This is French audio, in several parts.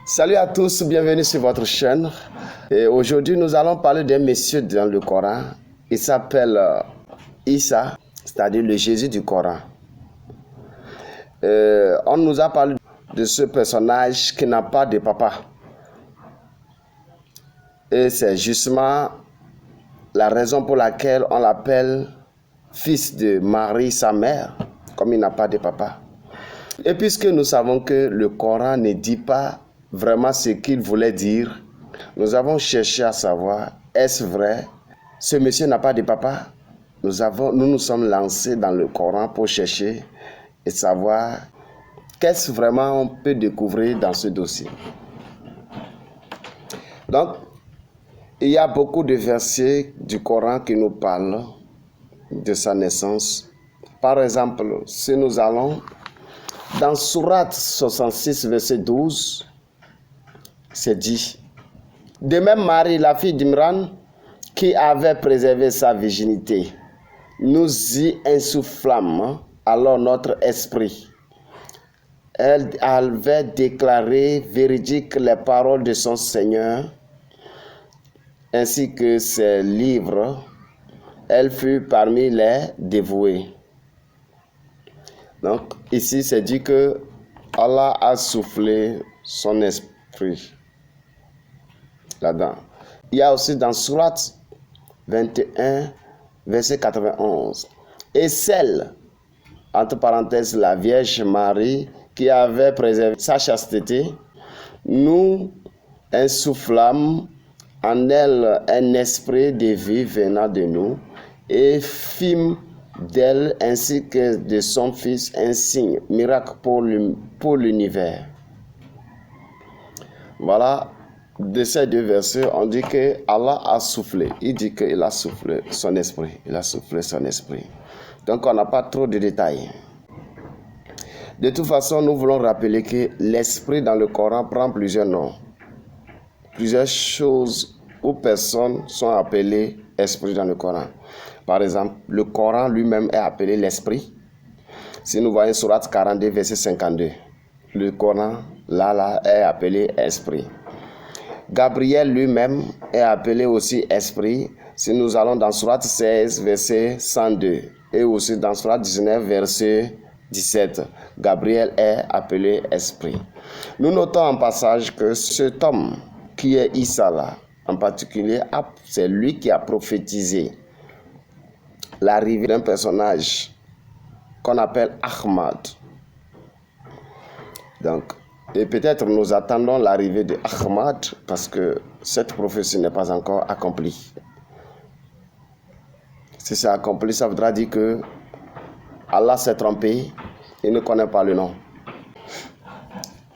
Salut à tous, bienvenue sur votre chaîne. Et aujourd'hui, nous allons parler d'un monsieur dans le Coran. Il s'appelle Issa, c'est-à-dire le Jésus du Coran. On nous a parlé de ce personnage qui n'a pas de papa. Et c'est justement la raison pour laquelle on l'appelle fils de Marie, sa mère, comme il n'a pas de papa. Et puisque nous savons que le Coran ne dit pas vraiment ce qu'il voulait dire, nous avons cherché à savoir, est-ce vrai? Ce monsieur n'a pas de papa? Nous nous sommes lancés dans le Coran pour chercher et savoir qu'est-ce vraiment on peut découvrir dans ce dossier. Donc, il y a beaucoup de versets du Coran qui nous parlent de sa naissance. Par exemple, si nous allons dans Sourate 66, verset 12, c'est dit: de même Marie, la fille d'Imran, qui avait préservé sa virginité, nous y insufflâmes alors notre esprit. Elle avait déclaré véridiques les paroles de son Seigneur, ainsi que ses livres. Elle fut parmi les dévoués. Donc, ici, c'est dit que Allah a soufflé son esprit là-dedans. Il y a aussi dans Sourate 21, verset 91. Et celle, entre parenthèses, la Vierge Marie, qui avait préservé sa chasteté, nous insufflâmes en elle un esprit de vie venant de nous, et fîmes d'elle ainsi que de son fils un signe, miracle pour l'univers. Voilà, de ces deux versets, on dit que Allah a soufflé. Il dit qu'il a soufflé son esprit. Il a soufflé son esprit. Donc on n'a pas trop de détails. De toute façon, nous voulons rappeler que l'esprit dans le Coran prend plusieurs noms. Plusieurs choses ou personnes sont appelées esprit dans le Coran. Par exemple, le Coran lui-même est appelé l'esprit. Si nous voyons Sourate 42, verset 52, le Coran, là, est appelé esprit. Gabriel lui-même est appelé aussi esprit. Si nous allons dans Sourate 16, verset 102, et aussi dans Sourate 19, verset 17, Gabriel est appelé esprit. Nous notons en passage que cet homme qui est Issa là, en particulier, c'est lui qui a prophétisé l'arrivée d'un personnage qu'on appelle Ahmad. Donc, et peut-être nous attendons l'arrivée de Ahmad parce que cette prophétie n'est pas encore accomplie. Si c'est accompli, ça voudra dire que Allah s'est trompé, il ne connaît pas le nom.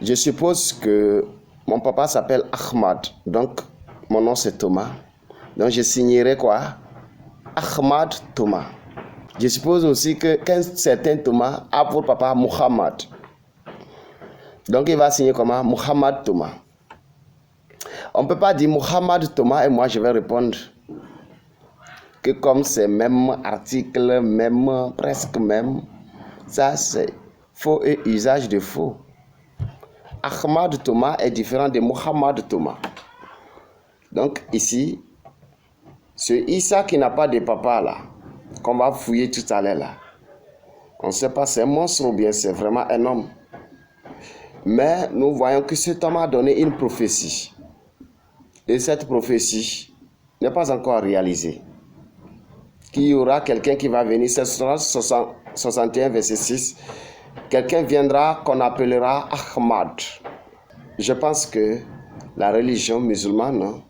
Je suppose que mon papa s'appelle Ahmad, donc mon nom c'est Thomas. Donc je signerai quoi? Ahmad Thomas. Je suppose aussi qu'un certain Thomas a pour papa Muhammad. Donc il va signer comment? Muhammad Thomas. On ne peut pas dire Muhammad Thomas et moi je vais répondre que comme c'est même article, même, presque même, ça c'est faux et usage de faux. Ahmad Thomas est différent de Muhammad Thomas. Donc ici, ce Issa qui n'a pas de papa là, qu'on va fouiller tout à l'heure là, on ne sait pas c'est un monstre ou bien c'est vraiment un homme. Mais nous voyons que cet homme a donné une prophétie. Et cette prophétie n'est pas encore réalisée. Qu'il y aura quelqu'un qui va venir, c'est 61 verset 6, quelqu'un viendra qu'on appellera Ahmad. Je pense que la religion musulmane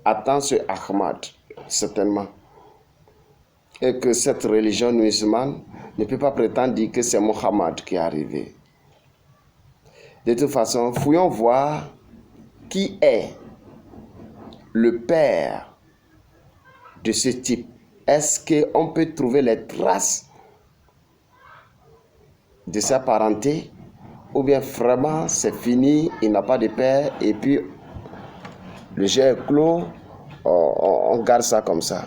attend ce Ahmad, certainement. Et que cette religion musulmane ne peut pas prétendre dire que c'est Mohammed qui est arrivé. De toute façon, fouillons voir qui est le père de ce type. Est-ce qu'on peut trouver les traces de sa parenté ou bien vraiment c'est fini, il n'a pas de père et puis le jeu est clos, on garde ça comme ça.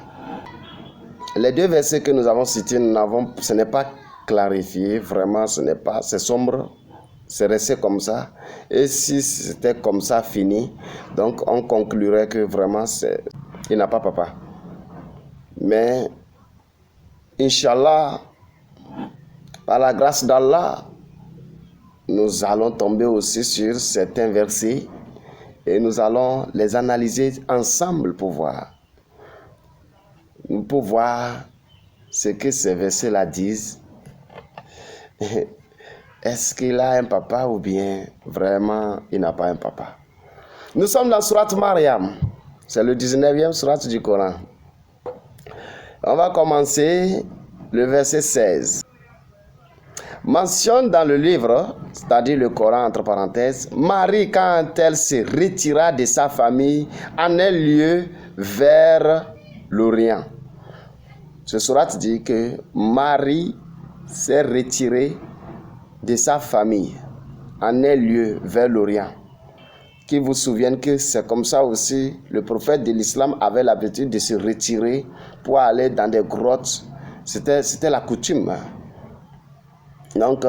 Les deux versets que nous avons cités, ce n'est pas clarifié, vraiment c'est sombre. c'est resté comme ça. Et si c'était comme ça, fini, donc on conclurait que vraiment, il n'a pas papa. Mais, Inch'Allah, par la grâce d'Allah, nous allons tomber aussi sur certains versets et nous allons les analyser ensemble pour voir. Pour voir ce que ces versets-là disent. Est-ce qu'il a un papa ou bien vraiment il n'a pas un papa? Nous sommes dans Surat Maryam. C'est le 19e surat du Coran. On va commencer le verset 16. Mentionne dans le livre, c'est-à-dire le Coran entre parenthèses, Marie quand elle se retira de sa famille en un lieu vers l'Orient. Ce surat dit que Marie s'est retirée de sa famille en un lieu vers l'Orient. Qui vous souviennent que c'est comme ça aussi le prophète de l'islam avait l'habitude de se retirer pour aller dans des grottes. C'était la coutume. Donc,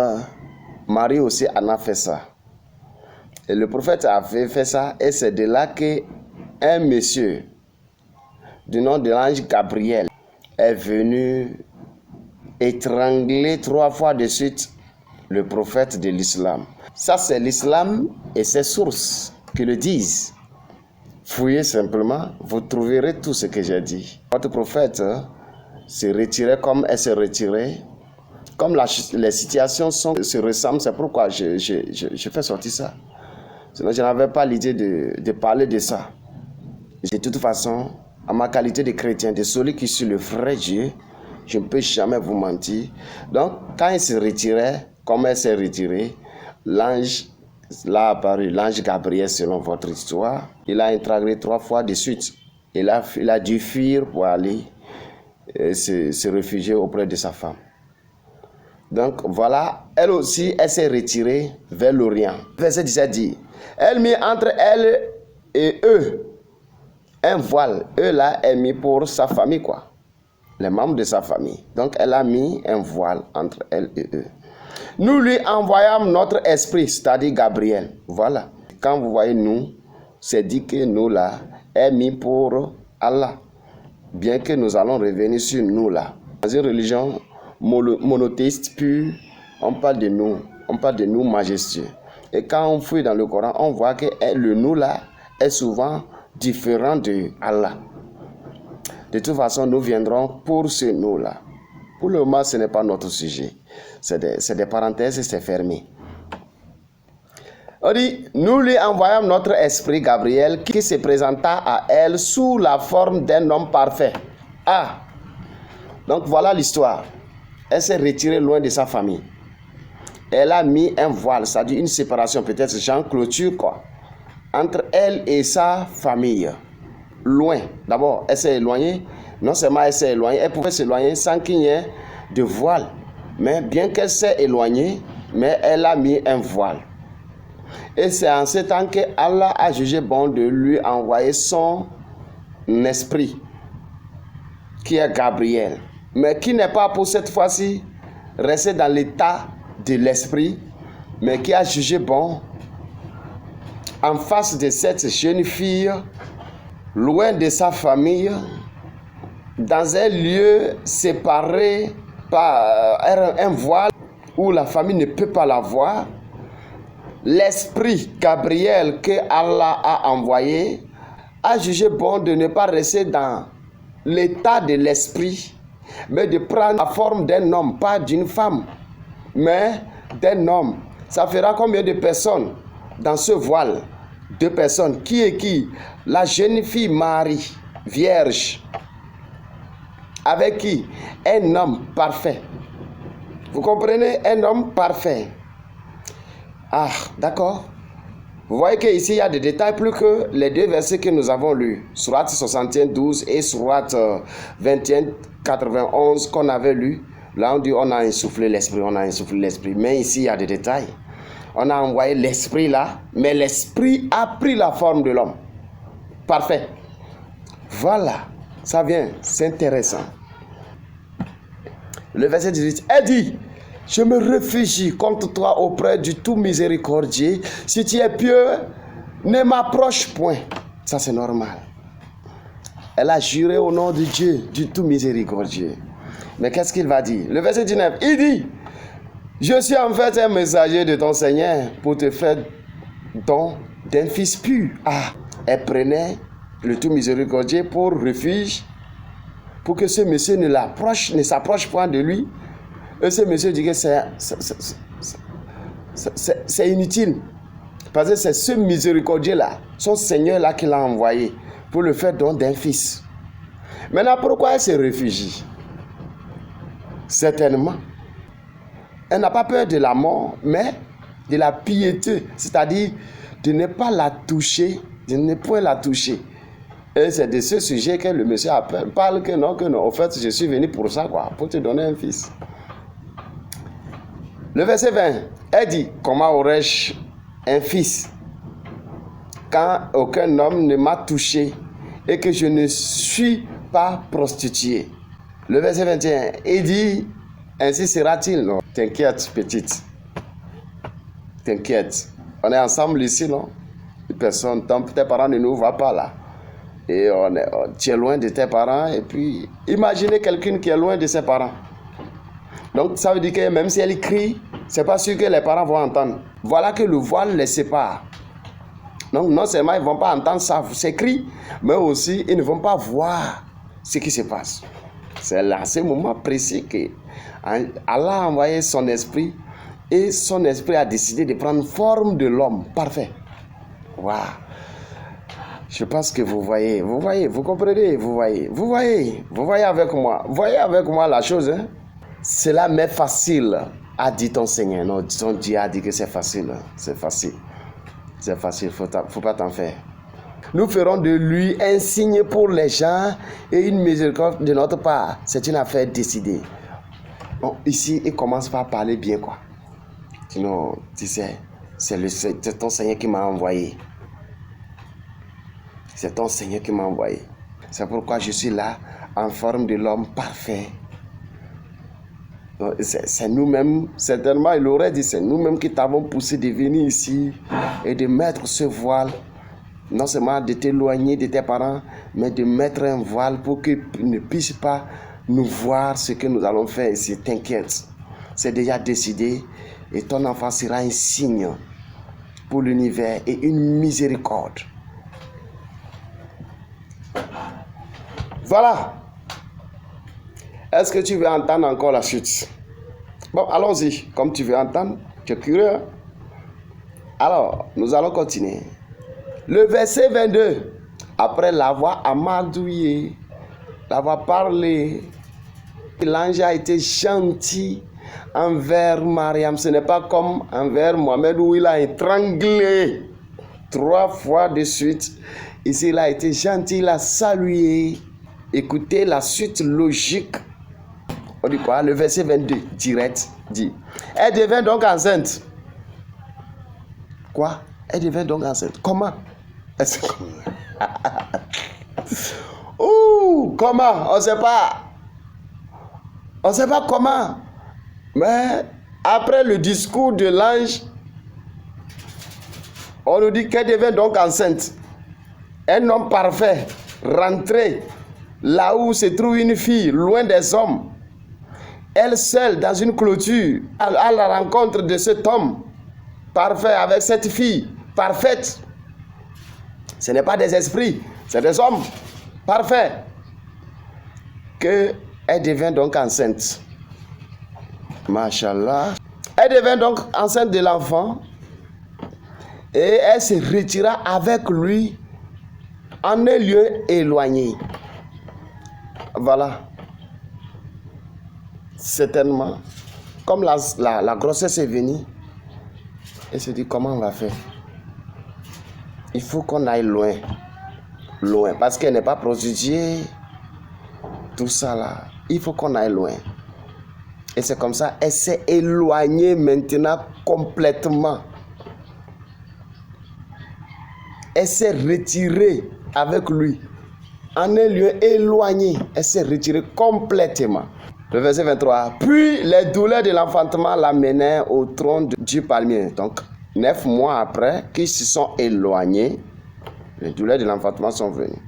Marie aussi en a fait ça. Et le prophète avait fait ça et c'est de là qu'un monsieur du nom de l'ange Gabriel est venu étrangler 3 fois de suite le prophète de l'islam. Ça, c'est l'islam et ses sources qui le disent. Fouillez simplement, vous trouverez tout ce que j'ai dit. Votre prophète se retirait comme elle se retirait. Comme les situations se ressemblent, c'est pourquoi je fais sortir ça. Sinon, je n'avais pas l'idée de parler de ça. De toute façon, à ma qualité de chrétien, de celui qui suit le vrai Dieu, je ne peux jamais vous mentir. Donc, quand il se retirait, comme elle s'est retirée, l'ange l'a apparu, l'ange Gabriel, selon votre histoire, il a étranglé 3 fois de suite. Il a dû fuir pour aller se réfugier auprès de sa femme. Donc voilà, elle aussi, elle s'est retirée vers l'Orient. Verset 17 dit, elle mit entre elle et eux un voile. Eux là, elle mit pour sa famille quoi. Les membres de sa famille. Donc elle a mis un voile entre elle et eux. Nous lui envoyâmes notre esprit, c'est-à-dire Gabriel. Voilà. Quand vous voyez nous, c'est dit que nous là, est mis pour Allah. Bien que nous allons revenir sur nous là. Dans une religion monothéiste pure, on parle de nous majestueux. Et quand on fouille dans le Coran, on voit que le nous là est souvent différent de Allah. De toute façon, nous viendrons pour ce nous là. Pour le moment, ce n'est pas notre sujet. C'est des parenthèses et c'est fermé. On dit, nous lui envoyons notre esprit Gabriel qui se présenta à elle sous la forme d'un homme parfait. Ah, donc voilà l'histoire. Elle s'est retirée loin de sa famille. Elle a mis un voile, c'est-à-dire une séparation, peut-être genre clôture quoi, entre elle et sa famille. Loin. D'abord, elle s'est éloignée. Non seulement elle s'est éloignée, elle pouvait s'éloigner sans qu'il y ait de voile. Mais bien qu'elle s'est éloignée, mais elle a mis un voile. Et c'est en ce temps que Allah a jugé bon de lui envoyer son esprit, qui est Gabriel. Mais qui n'est pas pour cette fois-ci resté dans l'état de l'esprit, mais qui a jugé bon en face de cette jeune fille, loin de sa famille, dans un lieu séparé par un voile où la famille ne peut pas la voir. L'esprit Gabriel que Allah a envoyé a jugé bon de ne pas rester dans l'état de l'esprit, mais de prendre la forme d'un homme, pas d'une femme, mais d'un homme. Ça fera combien de personnes dans ce voile? 2 personnes. Qui est qui? La jeune fille Marie, vierge. Avec qui? Un homme parfait. Vous comprenez? Un homme parfait. Ah, d'accord. Vous voyez qu'ici, il y a des détails plus que les 2 versets que nous avons lus. Surat 61, 12 et Surat 21, 91 qu'on avait lu. Là, on dit on a insufflé l'esprit, on a insufflé l'esprit. Mais ici, il y a des détails. On a envoyé l'esprit là, mais l'esprit a pris la forme de l'homme. Parfait. Voilà, ça vient, c'est intéressant. Le verset 18, elle dit, je me réfugie contre toi auprès du tout miséricordieux. Si tu es pieux, ne m'approche point. Ça, c'est normal. Elle a juré au nom de Dieu, du tout miséricordieux. Mais qu'est-ce qu'il va dire? Le verset 19, il dit, je suis en fait un messager de ton Seigneur pour te faire don d'un fils pur. Ah, elle prenait le tout miséricordieux pour refuge, pour que ce monsieur ne s'approche point de lui. Et ce monsieur dit que c'est inutile. Parce que c'est ce miséricordieux-là, son Seigneur-là qui l'a envoyé pour le faire don d'un fils. Maintenant, pourquoi elle se réfugie? Certainement, elle n'a pas peur de la mort, mais de la piété, c'est-à-dire de ne pas la toucher, de ne point la toucher. Et c'est de ce sujet que le monsieur parle que non, en fait, je suis venu pour ça, quoi, pour te donner un fils. Le verset 20, elle dit, comment aurais-je un fils quand aucun homme ne m'a touché et que je ne suis pas prostituée? Le verset 21, il dit, ainsi sera-t-il. Non, t'inquiète, petite. T'inquiète. On est ensemble ici, non? Personne, tes parents ne nous voient pas là. Et tu es loin de tes parents. Et puis, imaginez quelqu'un qui est loin de ses parents. Donc, ça veut dire que même si elle crie, c'est pas sûr que les parents vont entendre. Voilà que le voile les sépare. Donc, non seulement ils ne vont pas entendre ça, ces cris, mais aussi ils ne vont pas voir ce qui se passe. C'est là, ce moment précis que Allah a envoyé son esprit et son esprit a décidé de prendre forme de l'homme parfait. Waouh! Je pense que vous voyez, vous comprenez, vous voyez avec moi. Voyez avec moi la chose, hein? Cela m'est facile, a dit ton Seigneur. Non, ton Dieu a dit que c'est facile. C'est facile. C'est facile, faut pas t'en faire. Nous ferons de lui un signe pour les gens et une miséricorde de notre part. C'est une affaire décidée. Bon, ici, il commence par parler bien, quoi. Sinon, tu sais, c'est ton Seigneur qui m'a envoyé. C'est ton Seigneur qui m'a envoyé. C'est pourquoi je suis là, en forme de l'homme parfait. C'est nous-mêmes, certainement, il aurait dit, c'est nous-mêmes qui t'avons poussé de venir ici et de mettre ce voile. Non seulement de t'éloigner de tes parents, mais de mettre un voile pour qu'ils ne puissent pas nous voir ce que nous allons faire ici. T'inquiète, c'est déjà décidé et ton enfant sera un signe pour l'univers et une miséricorde. Voilà. Est-ce que tu veux entendre encore la suite? Bon, allons-y. Comme tu veux entendre, tu es curieux. Hein? Alors, nous allons continuer. Le verset 22. Après l'avoir amadouillé, l'avoir parlé, l'ange a été gentil envers Mariam. Ce n'est pas comme envers Mohamed où il a étranglé 3 fois de suite. Ici, il a été gentil, il a salué. Écoutez la suite logique. On dit quoi? Le verset 22, direct, dit. Elle devint donc enceinte. Quoi? Elle devint donc enceinte. Comment? Ouh, comment? On ne sait pas. On ne sait pas comment. Mais après le discours de l'ange, on nous dit qu'elle devient donc enceinte. Un homme parfait, rentré là où se trouve une fille, loin des hommes. Elle seule, dans une clôture, à la rencontre de cet homme parfait, avec cette fille parfaite. Ce n'est pas des esprits, c'est des hommes parfaits. Qu'elle devient donc enceinte. Machallah. Elle devient donc enceinte de l'enfant. Et elle se retira avec lui en un lieu éloigné. Voilà. Certainement, comme la grossesse est venue, elle se dit comment on va faire. Il faut qu'on aille loin. Loin. Parce qu'elle n'est pas prostituée. Tout ça là. Il faut qu'on aille loin. Et c'est comme ça, elle s'est éloignée maintenant complètement. Elle s'est retirée avec lui. En un lieu éloigné, elle s'est retirée complètement. Le verset 23. Puis les douleurs de l'enfantement l'amenaient au trône du palmier. Donc, 9 mois après qu'ils se sont éloignés, les douleurs de l'enfantement sont venues.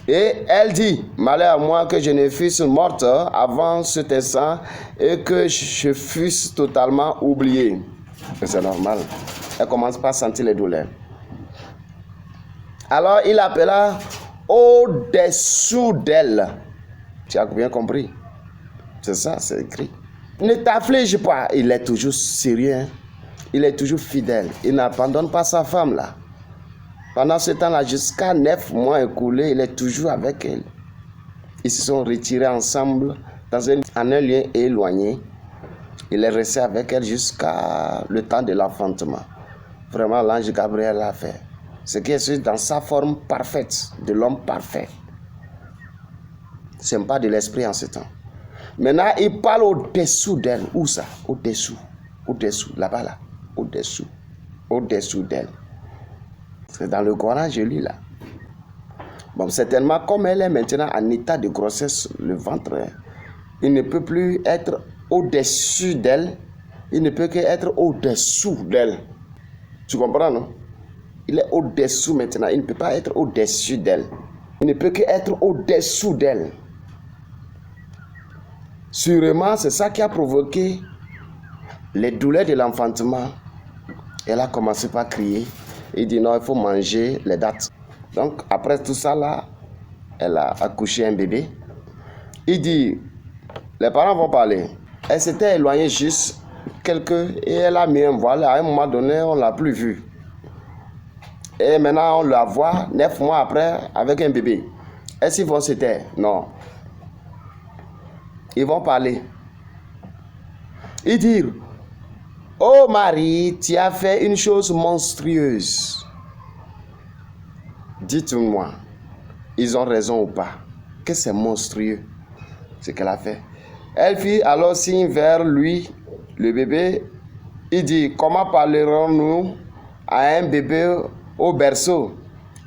Et elle dit, malheur à moi que je ne fusse morte avant cet instant et que je fusse totalement oubliée. C'est normal. Elle commence par sentir les douleurs. Alors il appela au-dessous d'elle. Tu as bien compris? C'est ça, c'est écrit. Ne t'afflige pas. Il est toujours sérieux. Il est toujours fidèle. Il n'abandonne pas sa femme là. Pendant ce temps-là, jusqu'à 9 mois écoulés, il est toujours avec elle. Ils se sont retirés ensemble en un lieu éloigné. Il est resté avec elle jusqu'à le temps de l'enfantement. Vraiment, l'ange Gabriel l'a fait. Ce qui est dans sa forme parfaite, de l'homme parfait. Ce n'est pas de l'esprit en ce temps. Maintenant, il parle au-dessous d'elle. Où ça? Au-dessous. Au-dessous. Là-bas, là. Au-dessous. Au-dessous d'elle. C'est dans le Coran, je lis là. Bon, certainement, comme elle est maintenant en état de grossesse, le ventre, il ne peut plus être au-dessus d'elle. Il ne peut qu'être au-dessous d'elle. Tu comprends, non? Il est au-dessous maintenant. Il ne peut pas être au-dessus d'elle. Il ne peut qu'être au-dessous d'elle. Sûrement, c'est ça qui a provoqué les douleurs de l'enfantement. Elle a commencé par crier. Il dit non, il faut manger les dates. Donc, après tout ça, là, elle a accouché un bébé. Il dit, les parents vont parler. Elle s'était éloignée juste et elle a mis un voile. À un moment donné, on ne l'a plus vue. Et maintenant, on la voit 9 mois après avec un bébé. Est-ce qu'ils vont se taire? Non. Ils vont parler. Ils disent, oh Marie, tu as fait une chose monstrueuse. Dites-moi, ils ont raison ou pas? Que c'est monstrueux, ce qu'elle a fait. Elle fit alors signe vers lui, le bébé. Il dit, comment parlerons-nous à un bébé au berceau?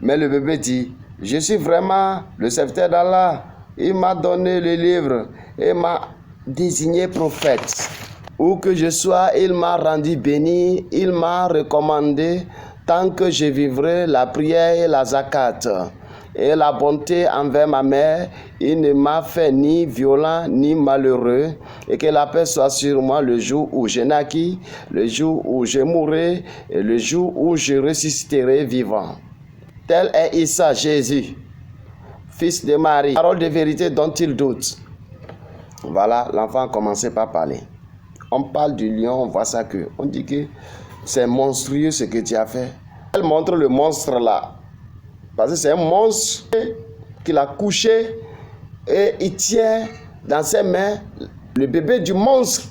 Mais le bébé dit, je suis vraiment le serviteur d'Allah. Il m'a donné le livre et m'a désigné prophète. Où que je sois, il m'a rendu béni. Il m'a recommandé, tant que je vivrai, la prière et la zakat. Et la bonté envers ma mère. Il ne m'a fait ni violent ni malheureux. Et que la paix soit sur moi le jour où je naquis, le jour où je mourrai et le jour où je ressusciterai vivant. Tel est Issa, Jésus, fils de Marie, parole de vérité dont il doute. Voilà, l'enfant a commencé par parler. On parle du lion, on voit ça que. On dit que c'est monstrueux ce que tu as fait. Elle montre le monstre là. Parce que c'est un monstre qu'il a couché et il tient dans ses mains le bébé du monstre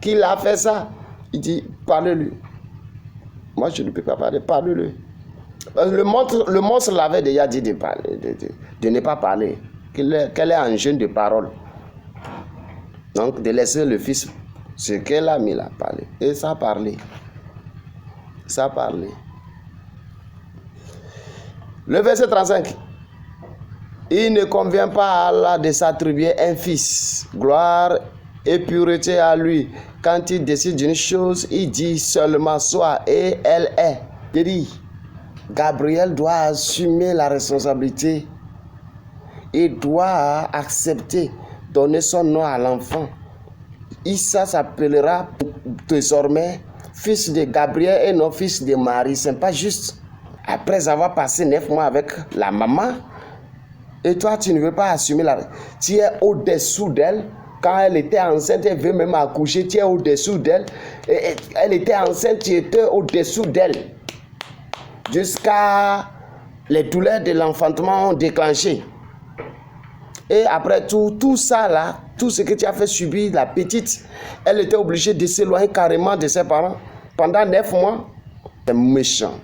qu'il a fait ça. Il dit, parle-lui. Moi, je ne peux pas parler, parle-lui. Le monstre l'avait déjà dit de parler, de ne pas parler, qu'elle est en jeûne de parole. Donc, de laisser le fils, ce qu'elle a mis là, parler. Et ça a parlé. Ça a parlé. Le verset 35. Il ne convient pas à Allah de s'attribuer un fils. Gloire et pureté à lui. Quand il décide d'une chose, il dit seulement soit et elle est. Il dit, Gabriel doit assumer la responsabilité. Il doit accepter, donner son nom à l'enfant. Issa s'appellera désormais fils de Gabriel et non fils de Marie. Ce n'est pas juste. Après avoir passé 9 mois avec la maman, et toi tu ne veux pas assumer la... Tu es au-dessous d'elle. Quand elle était enceinte, elle veut même accoucher, tu es au-dessous d'elle. Et elle était enceinte, tu étais au-dessous d'elle. Jusqu'à les douleurs de l'enfantement ont déclenché. Et après tout ça là, tout ce que tu as fait subir, la petite, elle était obligée de s'éloigner carrément de ses parents pendant 9 mois. C'est méchant.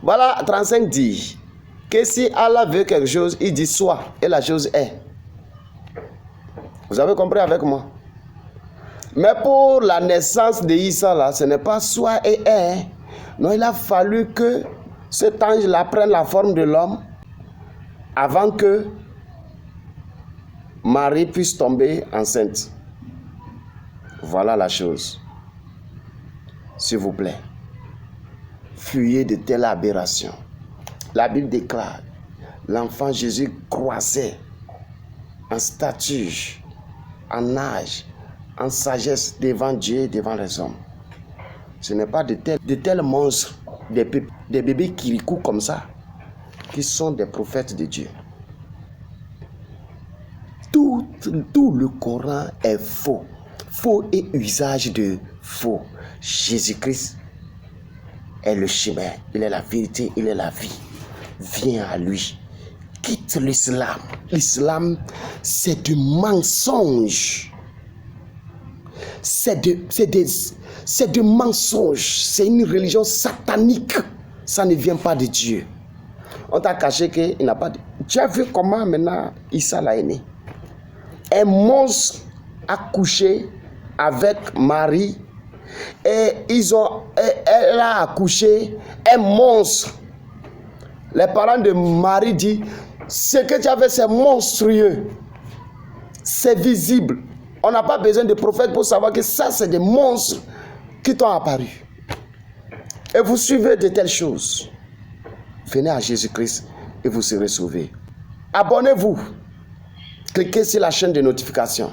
Voilà, 35 dit que si Allah veut quelque chose, il dit soit, et la chose est. Vous avez compris avec moi? Mais pour la naissance de Issa là, ce n'est pas soit et est. Non, il a fallu que cet ange là prenne la forme de l'homme avant que Marie puisse tomber enceinte. Voilà la chose. S'il vous plaît, fuyez de telles aberrations. La Bible déclare, l'enfant Jésus croissait en stature, en âge, en sagesse devant Dieu et devant les hommes. Ce n'est pas de tels monstres, des bébés kirikou comme ça, qui sont des prophètes de Dieu. Tout le Coran est faux. Faux et usage de faux. Jésus-Christ est le chemin, il est la vérité, il est la vie. Viens à lui. Quitte l'islam. L'islam, c'est du mensonge. C'est du mensonge. C'est une religion satanique. Ça ne vient pas de Dieu. On t'a caché qu'il n'a pas de... Tu as vu comment maintenant Issa l'a né? Un monstre a couché avec Marie et elle a accouché un monstre. Les parents de Marie disent, ce que tu as fait c'est monstrueux, c'est visible. On n'a pas besoin de prophètes pour savoir que ça c'est des monstres qui t'ont apparu. Et vous suivez de telles choses. Venez à Jésus-Christ et vous serez sauvés. Abonnez-vous. Cliquez sur la chaîne de notification.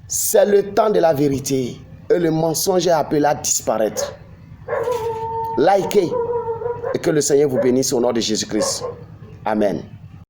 C'est le temps de la vérité. Et le mensonge est appelé à disparaître. Likez. Et que le Seigneur vous bénisse au nom de Jésus-Christ. Amen.